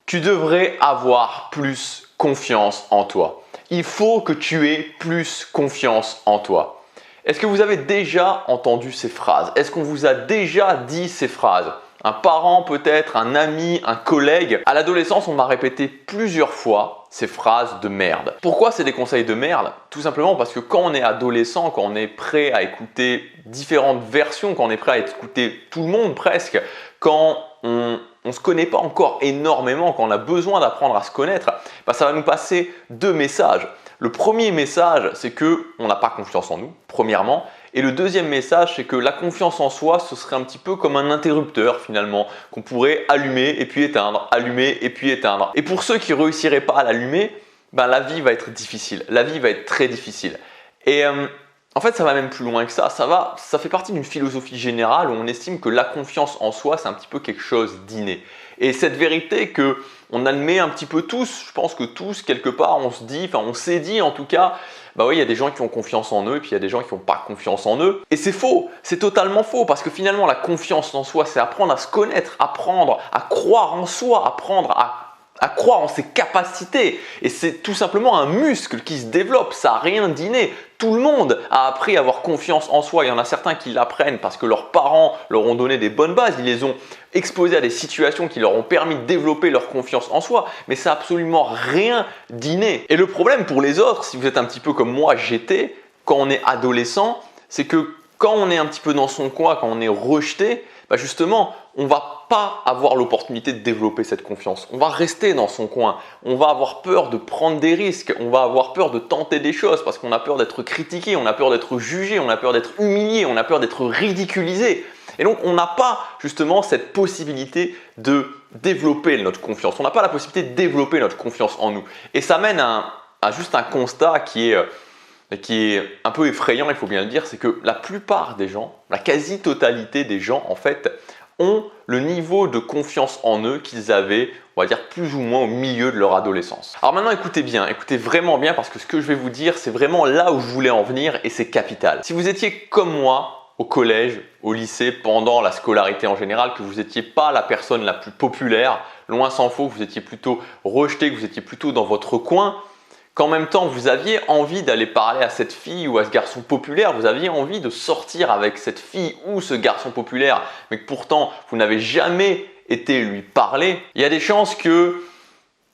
Tu devrais avoir plus confiance en toi. Il faut que tu aies plus confiance en toi. Est-ce que vous avez déjà entendu ces phrases? Est-ce qu'on vous a déjà dit ces phrases? Un parent peut-être, un ami, un collègue. À l'adolescence, on m'a répété plusieurs fois ces phrases de merde. Pourquoi c'est des conseils de merde? Tout simplement parce que quand on est adolescent, quand on est prêt à écouter différentes versions, quand on est prêt à écouter tout le monde presque, quand on ne se connaît pas encore énormément, quand on a besoin d'apprendre à se connaître, ça va nous passer deux messages. Le premier message, c'est qu'on n'a pas confiance en nous, premièrement. Et le deuxième message, c'est que la confiance en soi, ce serait un petit peu comme un interrupteur finalement, qu'on pourrait allumer et puis éteindre, allumer et puis éteindre. Et pour ceux qui ne réussiraient pas à l'allumer, la vie va être difficile. La vie va être très difficile. Et en fait, ça va même plus loin que ça. Ça fait partie d'une philosophie générale où on estime que la confiance en soi, c'est un petit peu quelque chose d'inné. Et cette vérité qu'on admet un petit peu tous, je pense que tous, quelque part, on s'est dit en tout cas, oui, il y a des gens qui ont confiance en eux et puis il y a des gens qui n'ont pas confiance en eux. Et c'est faux, c'est totalement faux parce que finalement, la confiance en soi, c'est apprendre à se connaître, apprendre à croire en soi, apprendre à croire en ses capacités. Et c'est tout simplement un muscle qui se développe, ça n'a rien d'inné. Tout le monde a appris à avoir confiance en soi. Il y en a certains qui l'apprennent parce que leurs parents leur ont donné des bonnes bases. Ils les ont exposés à des situations qui leur ont permis de développer leur confiance en soi. Mais ça n'a absolument rien d'inné. Et le problème pour les autres, si vous êtes un petit peu comme moi j'étais, quand on est adolescent, c'est que quand on est un petit peu dans son coin, quand on est rejeté, justement, on ne va pas avoir l'opportunité de développer cette confiance. On va rester dans son coin. On va avoir peur de prendre des risques. On va avoir peur de tenter des choses parce qu'on a peur d'être critiqué, on a peur d'être jugé, on a peur d'être humilié, on a peur d'être ridiculisé. Et donc, on n'a pas justement cette possibilité de développer notre confiance. On n'a pas la possibilité de développer notre confiance en nous. Et ça mène à juste un constat qui est un peu effrayant, il faut bien le dire, c'est que la plupart des gens, la quasi-totalité des gens en fait, ont le niveau de confiance en eux qu'ils avaient, on va dire plus ou moins au milieu de leur adolescence. Alors maintenant écoutez bien, écoutez vraiment bien parce que ce que je vais vous dire, c'est vraiment là où je voulais en venir et c'est capital. Si vous étiez comme moi au collège, au lycée, pendant la scolarité en général, que vous n'étiez pas la personne la plus populaire, loin s'en faut, que vous étiez plutôt rejeté, que vous étiez plutôt dans votre coin, qu'en même temps vous aviez envie d'aller parler à cette fille ou à ce garçon populaire, vous aviez envie de sortir avec cette fille ou ce garçon populaire, mais que pourtant vous n'avez jamais été lui parler, il y a des chances que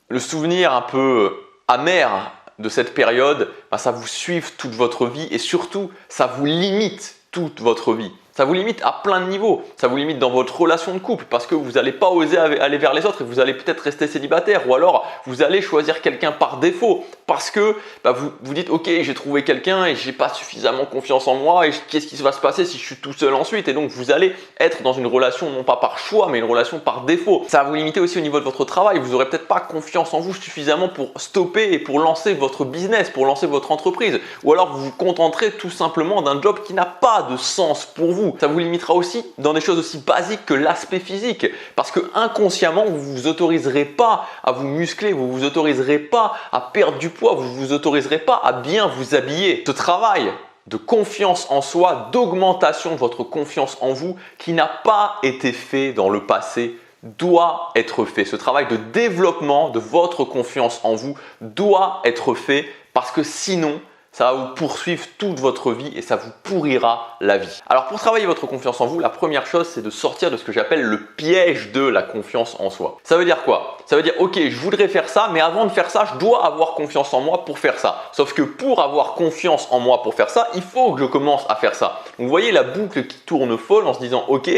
le souvenir un peu amer de cette période, ça vous suive toute votre vie et surtout ça vous limite toute votre vie. Ça vous limite à plein de niveaux. Ça vous limite dans votre relation de couple parce que vous n'allez pas oser aller vers les autres et vous allez peut-être rester célibataire ou alors vous allez choisir quelqu'un par défaut parce que vous dites ok, j'ai trouvé quelqu'un et j'ai pas suffisamment confiance en moi et qu'est-ce qui va se passer si je suis tout seul ensuite? Et donc vous allez être dans une relation non pas par choix mais une relation par défaut. Ça va vous limiter aussi au niveau de votre travail. Vous n'aurez peut-être pas confiance en vous suffisamment pour stopper et pour lancer votre business, pour lancer votre entreprise ou alors vous vous contenterez tout simplement d'un job qui n'a pas de sens pour vous. Ça vous limitera aussi dans des choses aussi basiques que l'aspect physique parce que inconsciemment vous ne vous autoriserez pas à vous muscler, vous ne vous autoriserez pas à perdre du poids, vous ne vous autoriserez pas à bien vous habiller. Ce travail de confiance en soi, d'augmentation de votre confiance en vous qui n'a pas été fait dans le passé doit être fait. Ce travail de développement de votre confiance en vous doit être fait parce que sinon ça va vous poursuivre toute votre vie et ça vous pourrira la vie. Alors pour travailler votre confiance en vous, la première chose c'est de sortir de ce que j'appelle le piège de la confiance en soi. Ça veut dire quoi? Ça veut dire ok, je voudrais faire ça, mais avant de faire ça, je dois avoir confiance en moi pour faire ça. Sauf que pour avoir confiance en moi pour faire ça, il faut que je commence à faire ça. Donc vous voyez la boucle qui tourne folle en se disant ok,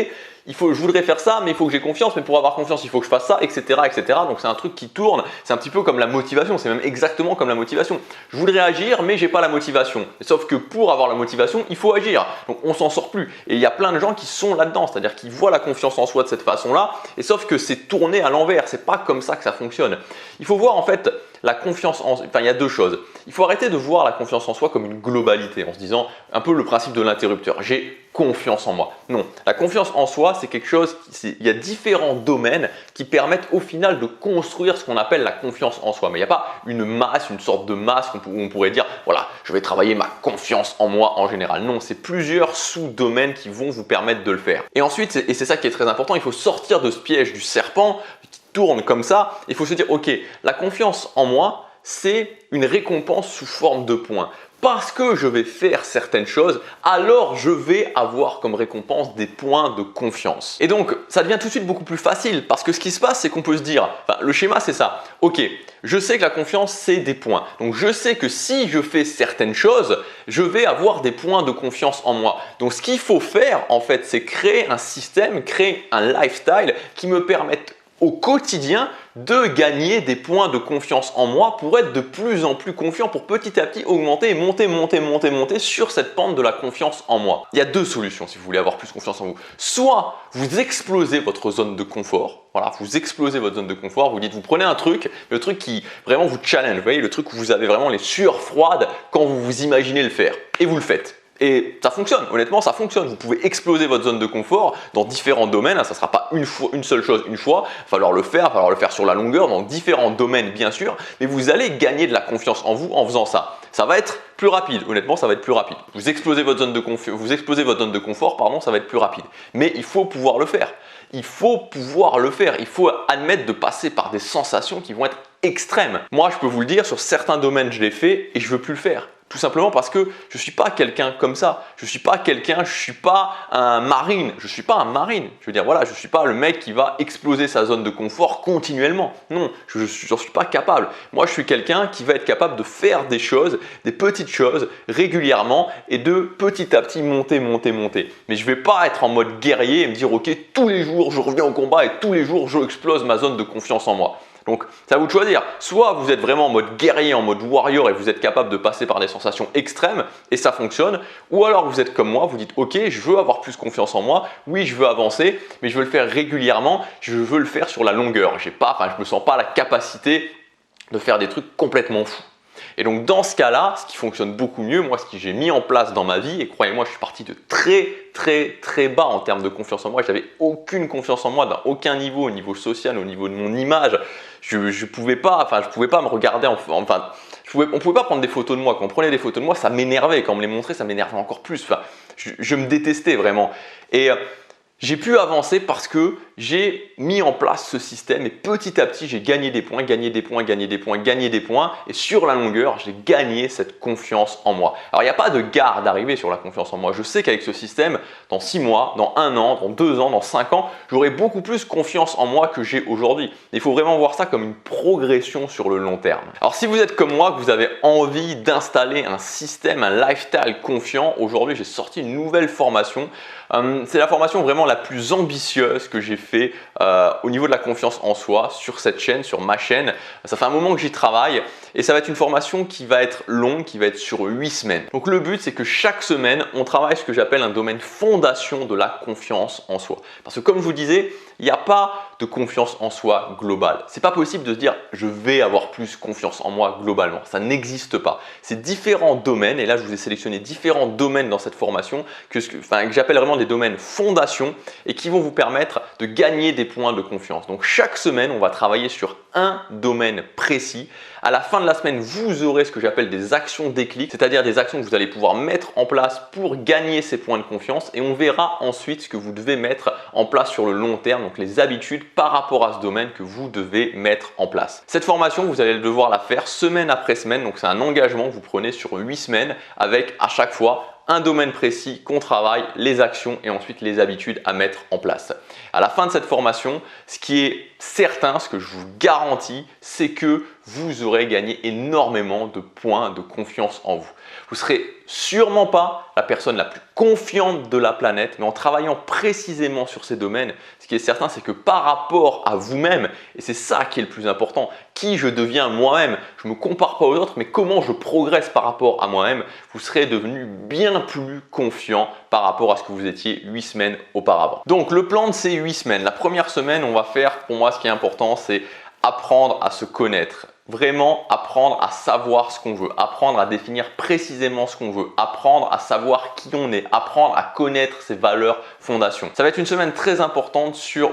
je voudrais faire ça, mais il faut que j'ai confiance, mais pour avoir confiance, il faut que je fasse ça, etc. etc. Donc c'est un truc qui tourne, c'est un petit peu comme la motivation, c'est même exactement comme la motivation. Je voudrais agir, mais j'ai pas la motivation. Sauf que pour avoir la motivation, il faut agir. Donc on s'en sort plus. Et il y a plein de gens qui sont là-dedans, c'est-à-dire qu'ils voient la confiance en soi de cette façon-là, et sauf que c'est tourné à l'envers, c'est pas comme ça que ça fonctionne. Il faut voir en fait la confiance en soi, il y a deux choses. Il faut arrêter de voir la confiance en soi comme une globalité, en se disant un peu le principe de l'interrupteur. J'ai confiance en moi. Non, la confiance en soi, c'est quelque chose, il y a différents domaines qui permettent au final de construire ce qu'on appelle la confiance en soi. Mais il n'y a pas une masse, une sorte de masse où on pourrait dire, voilà, je vais travailler ma confiance en moi en général. Non, c'est plusieurs sous-domaines qui vont vous permettre de le faire. Et ensuite, et c'est ça qui est très important, il faut sortir de ce piège du serpent tourne comme ça, il faut se dire, ok, la confiance en moi, c'est une récompense sous forme de points. Parce que je vais faire certaines choses, alors je vais avoir comme récompense des points de confiance. Et donc, ça devient tout de suite beaucoup plus facile parce que ce qui se passe, c'est qu'on peut se dire, enfin, le schéma c'est ça, ok, je sais que la confiance c'est des points. Donc je sais que si je fais certaines choses, je vais avoir des points de confiance en moi. Donc ce qu'il faut faire en fait, c'est créer un système, créer un lifestyle qui me permette au quotidien de gagner des points de confiance en moi pour être de plus en plus confiant, pour petit à petit augmenter et monter sur cette pente de la confiance en moi. Il y a deux solutions si vous voulez avoir plus confiance en vous. Soit vous explosez votre zone de confort, voilà, vous explosez votre zone de confort, vous dites, vous prenez un truc, le truc qui vraiment vous challenge, vous voyez, le truc où vous avez vraiment les sueurs froides quand vous vous imaginez le faire et vous le faites. Et ça fonctionne, honnêtement ça fonctionne. Vous pouvez exploser votre zone de confort dans différents domaines, ça ne sera pas une seule chose une fois, il va falloir le faire sur la longueur dans différents domaines bien sûr, mais vous allez gagner de la confiance en vous en faisant ça. Ça va être plus rapide, honnêtement ça va être plus rapide. Vous explosez votre zone de confort, pardon, ça va être plus rapide. Mais il faut pouvoir le faire. Il faut pouvoir le faire, il faut admettre de passer par des sensations qui vont être extrêmes. Moi je peux vous le dire, sur certains domaines je l'ai fait et je ne veux plus le faire. Tout simplement parce que je ne suis pas quelqu'un comme ça. Je ne suis pas un marine. Je ne suis pas un marine. Je veux dire, voilà, je ne suis pas le mec qui va exploser sa zone de confort continuellement. Non, je n'en suis pas capable. Moi, je suis quelqu'un qui va être capable de faire des choses, des petites choses régulièrement et de petit à petit monter. Mais je ne vais pas être en mode guerrier et me dire, ok, tous les jours, je reviens au combat et tous les jours, je explose ma zone de confiance en moi. Donc, c'est à vous de choisir. Soit vous êtes vraiment en mode guerrier, en mode warrior et vous êtes capable de passer par des sensations extrêmes et ça fonctionne. Ou alors vous êtes comme moi, vous dites ok, je veux avoir plus confiance en moi. Oui, je veux avancer, mais je veux le faire régulièrement. Je veux le faire sur la longueur. Je me sens pas la capacité de faire des trucs complètement fous. Et donc dans ce cas-là, ce qui fonctionne beaucoup mieux, moi ce que j'ai mis en place dans ma vie, et croyez-moi, je suis parti de très bas en termes de confiance en moi, je n'avais aucune confiance en moi, dans aucun niveau, au niveau social, au niveau de mon image, je pouvais pas me regarder, on pouvait pas prendre des photos de moi, quand on prenait des photos de moi, ça m'énervait, quand on me les montrait, ça m'énervait encore plus, enfin, je me détestais vraiment. Et j'ai pu avancer parce que j'ai mis en place ce système et petit à petit, j'ai gagné des points et sur la longueur, j'ai gagné cette confiance en moi. Alors, il n'y a pas de gare d'arrivée sur la confiance en moi. Je sais qu'avec ce système, dans 6 mois, dans 1 an, dans 2 ans, dans 5 ans, j'aurai beaucoup plus confiance en moi que j'ai aujourd'hui. Il faut vraiment voir ça comme une progression sur le long terme. Alors, si vous êtes comme moi, que vous avez envie d'installer un système, un lifestyle confiant, aujourd'hui, j'ai sorti une nouvelle formation. C'est la formation vraiment la plus ambitieuse que j'ai fait au niveau de la confiance en soi sur cette chaîne, sur ma chaîne. Ça fait un moment que j'y travaille et ça va être une formation qui va être longue, qui va être sur 8 semaines. Donc le but, c'est que chaque semaine, on travaille ce que j'appelle un domaine fondation de la confiance en soi. Parce que comme je vous disais, il n'y a pas de confiance en soi globale. C'est pas possible de se dire je vais avoir plus confiance en moi globalement. Ça n'existe pas. C'est différents domaines et là je vous ai sélectionné différents domaines dans cette formation que j'appelle vraiment des domaines fondations et qui vont vous permettre de gagner des points de confiance. Donc chaque semaine, on va travailler sur un domaine précis. À la fin de la semaine, vous aurez ce que j'appelle des actions déclic, c'est-à-dire des actions que vous allez pouvoir mettre en place pour gagner ces points de confiance et on verra ensuite ce que vous devez mettre en place sur le long terme, donc les habitudes par rapport à ce domaine que vous devez mettre en place. Cette formation, vous allez devoir la faire semaine après semaine, donc c'est un engagement que vous prenez sur 8 semaines avec à chaque fois un domaine précis qu'on travaille, les actions et ensuite les habitudes à mettre en place. À la fin de cette formation, ce qui est certain, ce que je vous garantis, c'est que vous aurez gagné énormément de points de confiance en vous. Vous ne serez sûrement pas la personne la plus confiante de la planète, mais en travaillant précisément sur ces domaines, ce qui est certain, c'est que par rapport à vous-même, et c'est ça qui est le plus important, qui je deviens moi-même, je ne me compare pas aux autres, mais comment je progresse par rapport à moi-même, vous serez devenu bien plus confiant par rapport à ce que vous étiez 8 semaines auparavant. Donc le plan de ces 8 semaines, la première semaine, on va faire, pour moi ce qui est important, c'est apprendre à se connaître. Vraiment apprendre à savoir ce qu'on veut, apprendre à définir précisément ce qu'on veut, apprendre à savoir qui on est, apprendre à connaître ses valeurs fondations. Ça va être une semaine très importante sur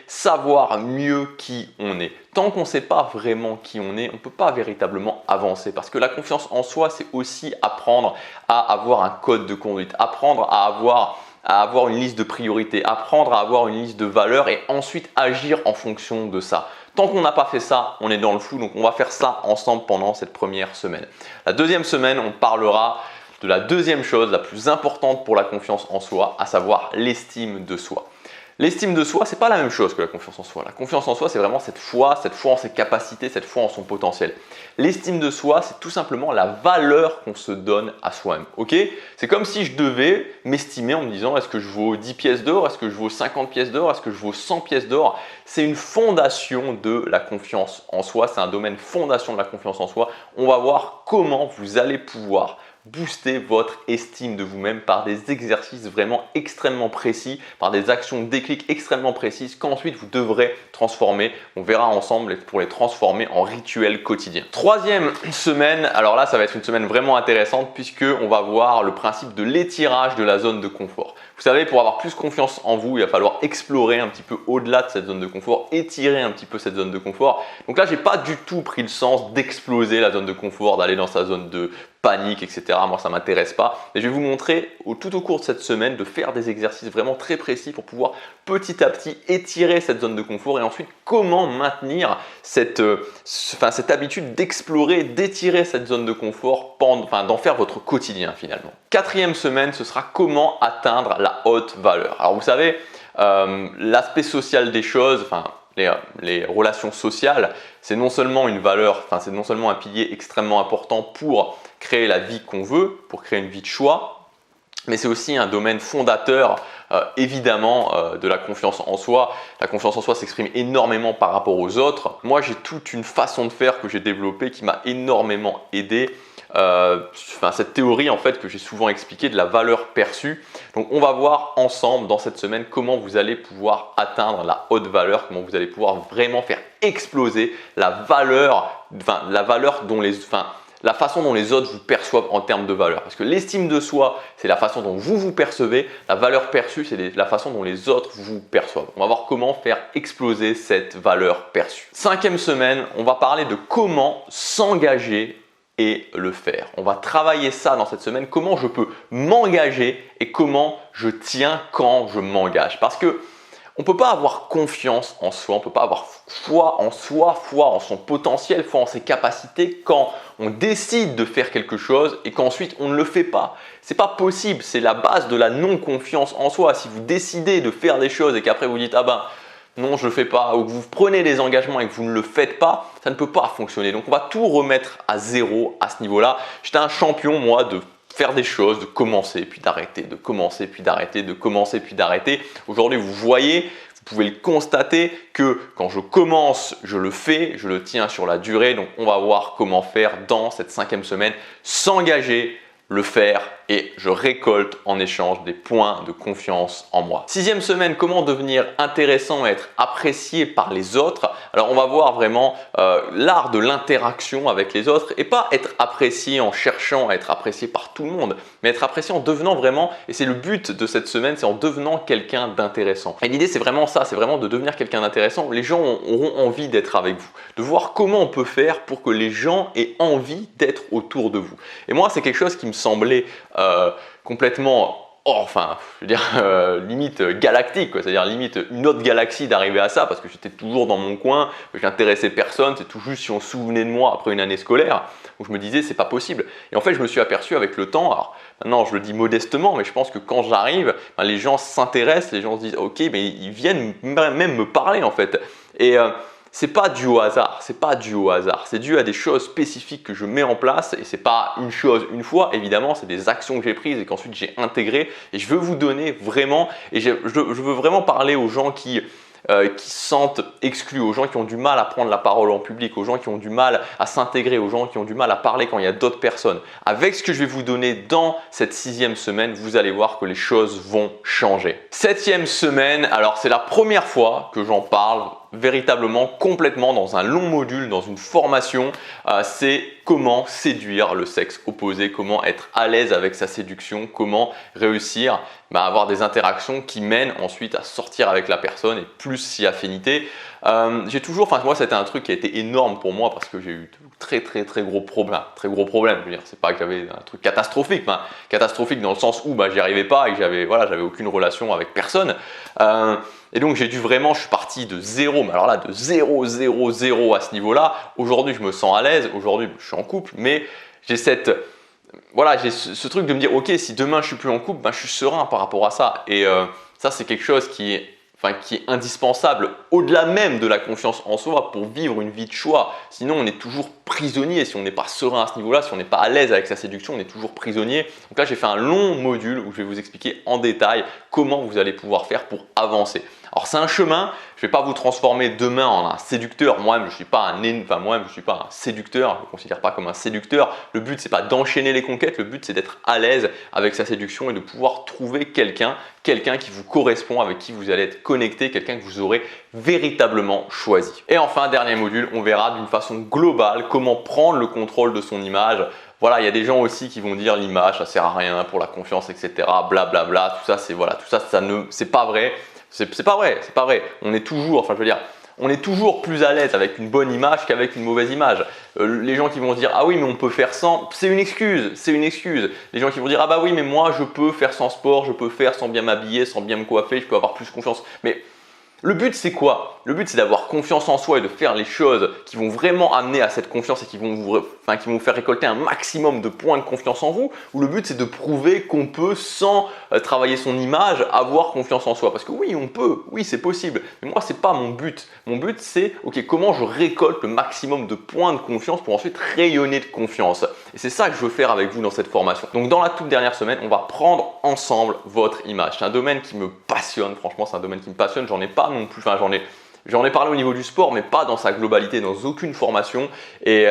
savoir mieux qui on est. Tant qu'on ne sait pas vraiment qui on est, on ne peut pas véritablement avancer parce que la confiance en soi, c'est aussi apprendre à avoir un code de conduite, apprendre à avoir une liste de priorités, apprendre à avoir une liste de valeurs et ensuite agir en fonction de ça. Tant qu'on n'a pas fait ça, on est dans le flou, donc on va faire ça ensemble pendant cette première semaine. La deuxième semaine, on parlera de la deuxième chose la plus importante pour la confiance en soi, à savoir l'estime de soi. L'estime de soi, ce n'est pas la même chose que la confiance en soi. La confiance en soi, c'est vraiment cette foi en ses capacités, cette foi en son potentiel. L'estime de soi, c'est tout simplement la valeur qu'on se donne à soi-même. Ok ? C'est comme si je devais m'estimer en me disant est-ce que je vaux 10 pièces d'or, est-ce que je vaux 50 pièces d'or, est-ce que je vaux 100 pièces d'or. C'est une fondation de la confiance en soi, c'est un domaine fondation de la confiance en soi. On va voir comment vous allez pouvoir booster votre estime de vous-même par des exercices vraiment extrêmement précis, par des actions déclic extrêmement précises qu'ensuite vous devrez transformer. On verra ensemble pour les transformer en rituels quotidiens. Troisième semaine, alors là ça va être une semaine vraiment intéressante puisque on va voir le principe de l'étirage de la zone de confort. Vous savez, pour avoir plus confiance en vous, il va falloir explorer un petit peu au-delà de cette zone de confort, étirer un petit peu cette zone de confort. Donc là, j'ai pas du tout pris le sens d'exploser la zone de confort, d'aller dans sa zone de panique, etc. Moi, ça ne m'intéresse pas. Et je vais vous montrer tout au cours de cette semaine de faire des exercices vraiment très précis pour pouvoir petit à petit étirer cette zone de confort et ensuite comment maintenir cette habitude d'explorer, d'étirer cette zone de confort, d'en faire votre quotidien finalement. Quatrième semaine, ce sera comment atteindre la haute valeur. Alors vous savez, l'aspect social des choses, les relations sociales, c'est non seulement une valeur, c'est non seulement un pilier extrêmement important pour créer la vie qu'on veut, pour créer une vie de choix, mais c'est aussi un domaine fondateur évidemment de la confiance en soi. La confiance en soi s'exprime énormément par rapport aux autres. Moi, j'ai toute une façon de faire que j'ai développée qui m'a énormément aidé. Cette théorie en fait que j'ai souvent expliquée de la valeur perçue. Donc on va voir ensemble dans cette semaine comment vous allez pouvoir atteindre la haute valeur, comment vous allez pouvoir vraiment faire exploser la façon dont les autres vous perçoivent en termes de valeur. Parce que l'estime de soi, c'est la façon dont vous vous percevez. La valeur perçue, c'est la façon dont les autres vous perçoivent. On va voir comment faire exploser cette valeur perçue. Cinquième semaine, on va parler de comment s'engager et le faire. On va travailler ça dans cette semaine, comment je peux m'engager et comment je tiens quand je m'engage. Parce que on ne peut pas avoir confiance en soi, on ne peut pas avoir foi en soi, foi en son potentiel, foi en ses capacités quand on décide de faire quelque chose et qu'ensuite on ne le fait pas. Ce n'est pas possible, c'est la base de la non-confiance en soi. Si vous décidez de faire des choses et qu'après vous dites « ah ben non, je ne le fais pas » ou que vous prenez des engagements et que vous ne le faites pas, ça ne peut pas fonctionner. Donc on va tout remettre à zéro à ce niveau-là. J'étais un champion moi de faire des choses, de commencer puis d'arrêter, de commencer puis d'arrêter, de commencer puis d'arrêter. Aujourd'hui, vous voyez, vous pouvez le constater que quand je commence, je le fais, je le tiens sur la durée. Donc, on va voir comment faire dans cette cinquième semaine, s'engager, le faire et je récolte en échange des points de confiance en moi. Sixième semaine, comment devenir intéressant et être apprécié par les autres. Alors on va voir vraiment l'art de l'interaction avec les autres et pas être apprécié en cherchant à être apprécié par tout le monde, mais être apprécié en devenant vraiment, et c'est le but de cette semaine, c'est en devenant quelqu'un d'intéressant. Et l'idée c'est vraiment ça, c'est vraiment de devenir quelqu'un d'intéressant. Les gens auront envie d'être avec vous, de voir comment on peut faire pour que les gens aient envie d'être autour de vous. Et moi c'est quelque chose qui me semblait complètement limite galactique, c'est-à-dire limite une autre galaxie d'arriver à ça parce que j'étais toujours dans mon coin, je n'intéressais personne, c'est tout juste si on se souvenait de moi après une année scolaire où je me disais c'est pas possible. Et en fait je me suis aperçu avec le temps, alors maintenant je le dis modestement, mais je pense que quand j'arrive, les gens s'intéressent, les gens se disent ok, mais ils viennent même me parler en fait. Et c'est pas dû au hasard, c'est dû à des choses spécifiques que je mets en place et c'est pas une chose une fois, évidemment, c'est des actions que j'ai prises et qu'ensuite j'ai intégrées et je veux vous donner vraiment, et je veux vraiment parler aux gens qui se sentent exclus, aux gens qui ont du mal à prendre la parole en public, aux gens qui ont du mal à s'intégrer, aux gens qui ont du mal à parler quand il y a d'autres personnes. Avec ce que je vais vous donner dans cette sixième semaine, vous allez voir que les choses vont changer. Septième semaine, alors c'est la première fois que j'en parle véritablement, complètement dans un long module, dans une formation, c'est comment séduire le sexe opposé, comment être à l'aise avec sa séduction, comment réussir à avoir des interactions qui mènent ensuite à sortir avec la personne et plus si affinité. Moi c'était un truc qui a été énorme pour moi parce que j'ai eu très gros problème. Très gros problème, je veux dire, c'est pas que j'avais un truc catastrophique, catastrophique dans le sens où j'y arrivais pas et que j'avais aucune relation avec personne. Et donc j'ai dû vraiment, je suis parti de zéro, mais alors là de zéro à ce niveau-là. Aujourd'hui je me sens à l'aise, aujourd'hui je suis en couple, mais j'ai j'ai ce truc de me dire ok, si demain je suis plus en couple, je suis serein par rapport à ça. Et ça c'est quelque chose qui est indispensable au-delà même de la confiance en soi pour vivre une vie de choix. Sinon, on est toujours prisonnier. Si on n'est pas serein à ce niveau-là, si on n'est pas à l'aise avec sa séduction, on est toujours prisonnier. Donc là, j'ai fait un long module où je vais vous expliquer en détail comment vous allez pouvoir faire pour avancer. Alors, c'est un chemin. Je ne vais pas vous transformer demain en un séducteur. Moi-même, je ne suis pas un séducteur. Je ne me considère pas comme un séducteur. Le but, c'est pas d'enchaîner les conquêtes. Le but, c'est d'être à l'aise avec sa séduction et de pouvoir trouver quelqu'un qui vous correspond, avec qui vous allez être connecté, quelqu'un que vous aurez véritablement choisi. Et enfin, dernier module, on verra d'une façon globale comment prendre le contrôle de son image. Voilà, il y a des gens aussi qui vont dire l'image, ça sert à rien pour la confiance, etc. Blablabla. Tout ça, c'est pas vrai. C'est pas vrai. On est toujours, on est toujours plus à l'aise avec une bonne image qu'avec une mauvaise image. Les gens qui vont se dire ah oui mais on peut faire sans, c'est une excuse. Les gens qui vont dire ah bah oui mais moi je peux faire sans sport, je peux faire sans bien m'habiller, sans bien me coiffer, je peux avoir plus confiance. Mais le but c'est quoi? Le but c'est d'avoir confiance en soi et de faire les choses qui vont vraiment amener à cette confiance et qui vont vous faire récolter un maximum de points de confiance en vous. Ou le but c'est de prouver qu'on peut sans travailler son image avoir confiance en soi. Parce que oui on peut, oui c'est possible. Mais moi c'est pas mon but. Mon but c'est ok comment je récolte le maximum de points de confiance pour ensuite rayonner de confiance. Et c'est ça que je veux faire avec vous dans cette formation. Donc dans la toute dernière semaine on va prendre ensemble votre image. C'est un domaine qui me passionne. Franchement c'est un domaine qui me passionne. J'en ai pas non plus, j'en ai parlé au niveau du sport, mais pas dans sa globalité, dans aucune formation. Et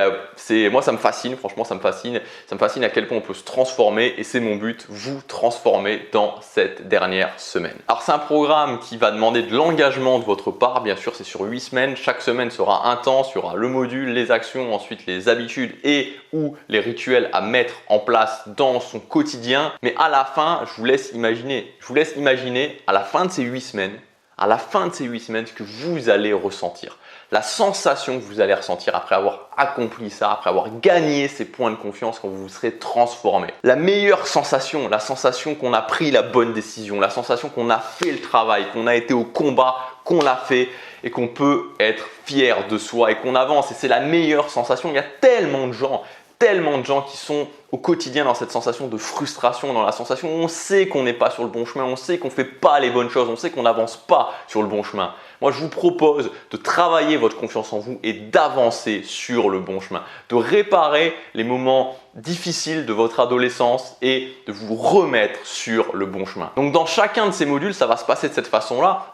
moi, ça me fascine, franchement, ça me fascine. Ça me fascine à quel point on peut se transformer et c'est mon but, vous transformer dans cette dernière semaine. Alors, c'est un programme qui va demander de l'engagement de votre part. Bien sûr, c'est sur 8 semaines. Chaque semaine sera intense. Il y aura le module, les actions, ensuite les habitudes et ou les rituels à mettre en place dans son quotidien. Mais à la fin, je vous laisse imaginer à la fin de ces 8 semaines, ce que vous allez ressentir. La sensation que vous allez ressentir après avoir accompli ça, après avoir gagné ces points de confiance quand vous vous serez transformé. La meilleure sensation, la sensation qu'on a pris la bonne décision, la sensation qu'on a fait le travail, qu'on a été au combat, qu'on l'a fait et qu'on peut être fier de soi et qu'on avance. Et c'est la meilleure sensation. Il y a tellement de gens qui sont au quotidien dans cette sensation de frustration, dans la sensation où on sait qu'on n'est pas sur le bon chemin, on sait qu'on ne fait pas les bonnes choses, on sait qu'on n'avance pas sur le bon chemin. Moi, je vous propose de travailler votre confiance en vous et d'avancer sur le bon chemin, de réparer les moments difficiles de votre adolescence et de vous remettre sur le bon chemin. Donc, dans chacun de ces modules, ça va se passer de cette façon-là.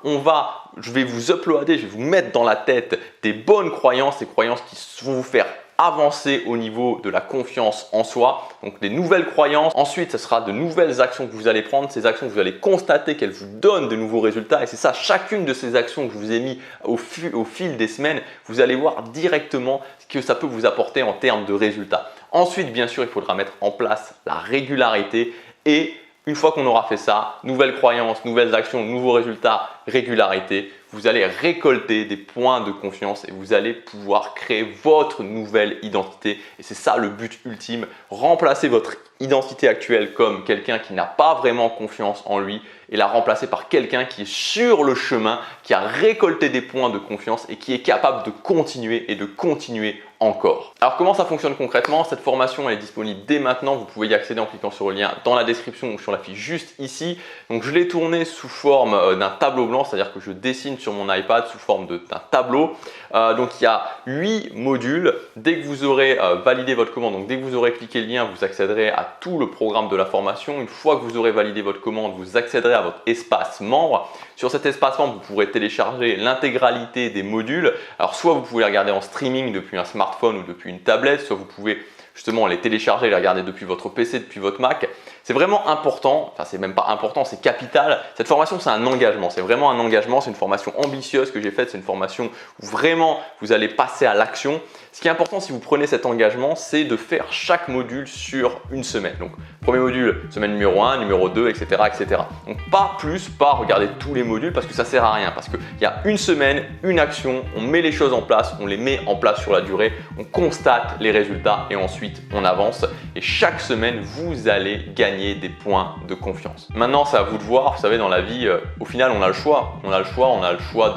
Je vais vous uploader, je vais vous mettre dans la tête des bonnes croyances, des croyances qui vont vous faire avancer au niveau de la confiance en soi, donc des nouvelles croyances. Ensuite, ce sera de nouvelles actions que vous allez prendre, ces actions que vous allez constater qu'elles vous donnent de nouveaux résultats. Et c'est ça, chacune de ces actions que je vous ai mis au fil des semaines, vous allez voir directement ce que ça peut vous apporter en termes de résultats. Ensuite, bien sûr, il faudra mettre en place la régularité et une fois qu'on aura fait ça, nouvelles croyances, nouvelles actions, nouveaux résultats, régularité, vous allez récolter des points de confiance et vous allez pouvoir créer votre nouvelle identité. Et c'est ça le but ultime, remplacer votre identité actuelle comme quelqu'un qui n'a pas vraiment confiance en lui et la remplacer par quelqu'un qui est sur le chemin, qui a récolté des points de confiance et qui est capable de continuer et de continuer encore. Alors comment ça fonctionne concrètement? Cette formation elle est disponible dès maintenant, vous pouvez y accéder en cliquant sur le lien dans la description ou sur la fiche juste ici. Donc je l'ai tourné sous forme d'un tableau blanc, c'est-à-dire que je dessine sur mon iPad sous forme d'un tableau. Donc il y a 8 modules. Dès que vous aurez validé votre commande, donc dès que vous aurez cliqué le lien, vous accéderez à tout le programme de la formation. Une fois que vous aurez validé votre commande, vous accéderez à votre espace membre. Sur cet espace membre, vous pourrez télécharger l'intégralité des modules. Alors soit vous pouvez les regarder en streaming depuis un smartphone ou depuis une tablette, soit vous pouvez justement les télécharger et les regarder depuis votre PC, depuis votre Mac. C'est vraiment important, enfin c'est même pas important, c'est capital. Cette formation c'est un engagement, c'est vraiment un engagement, c'est une formation ambitieuse que j'ai faite, c'est une formation où vraiment vous allez passer à l'action. Ce qui est important si vous prenez cet engagement, c'est de faire chaque module sur une semaine. Donc, premier module, semaine numéro 1, numéro 2, etc., etc. Donc, pas regarder tous les modules parce que ça sert à rien. Parce qu'il y a une semaine, une action, on met les choses en place, on les met en place sur la durée, on constate les résultats et ensuite on avance. Et chaque semaine, vous allez gagner des points de confiance. Maintenant, c'est à vous de voir. Vous savez, dans la vie, au final, on a le choix. On a le choix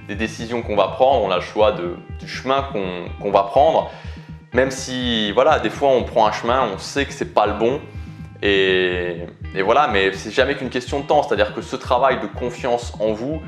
des décisions qu'on va prendre, on a le choix du chemin qu'on va prendre. Même si, voilà, des fois on prend un chemin, on sait que c'est pas le bon. Et voilà, mais c'est jamais qu'une question de temps. C'est-à-dire que ce travail de confiance en vous,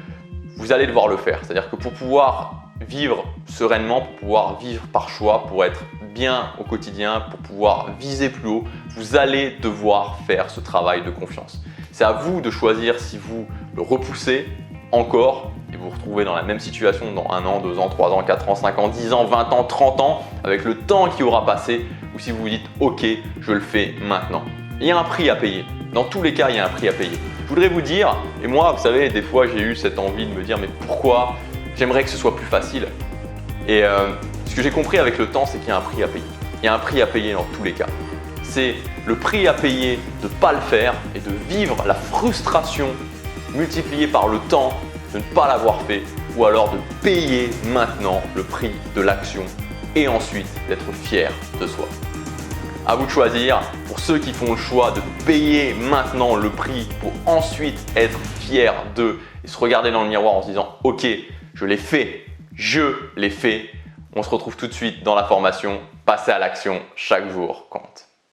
vous allez devoir le faire. C'est-à-dire que pour pouvoir vivre sereinement, pour pouvoir vivre par choix, pour être bien au quotidien, pour pouvoir viser plus haut, vous allez devoir faire ce travail de confiance. C'est à vous de choisir si vous le repoussez encore et vous vous retrouvez dans la même situation dans 1 an, 2 ans, 3 ans, 4 ans, 5 ans, 10 ans, 20 ans, 30 ans, avec le temps qui aura passé, ou si vous vous dites « Ok, je le fais maintenant ». Il y a un prix à payer. Dans tous les cas, il y a un prix à payer. Je voudrais vous dire, et moi, vous savez, des fois, j'ai eu cette envie de me dire « Mais pourquoi j'aimerais que ce soit plus facile ?» Et ce que j'ai compris avec le temps, c'est qu'il y a un prix à payer. Il y a un prix à payer dans tous les cas. C'est le prix à payer de ne pas le faire et de vivre la frustration multipliée par le temps de ne pas l'avoir fait, ou alors de payer maintenant le prix de l'action et ensuite d'être fier de soi. À vous de choisir. Pour ceux qui font le choix de payer maintenant le prix pour ensuite être fier d'eux et se regarder dans le miroir en se disant « Ok, je l'ai fait, on se retrouve tout de suite dans la formation. Passez à l'action, chaque jour compte.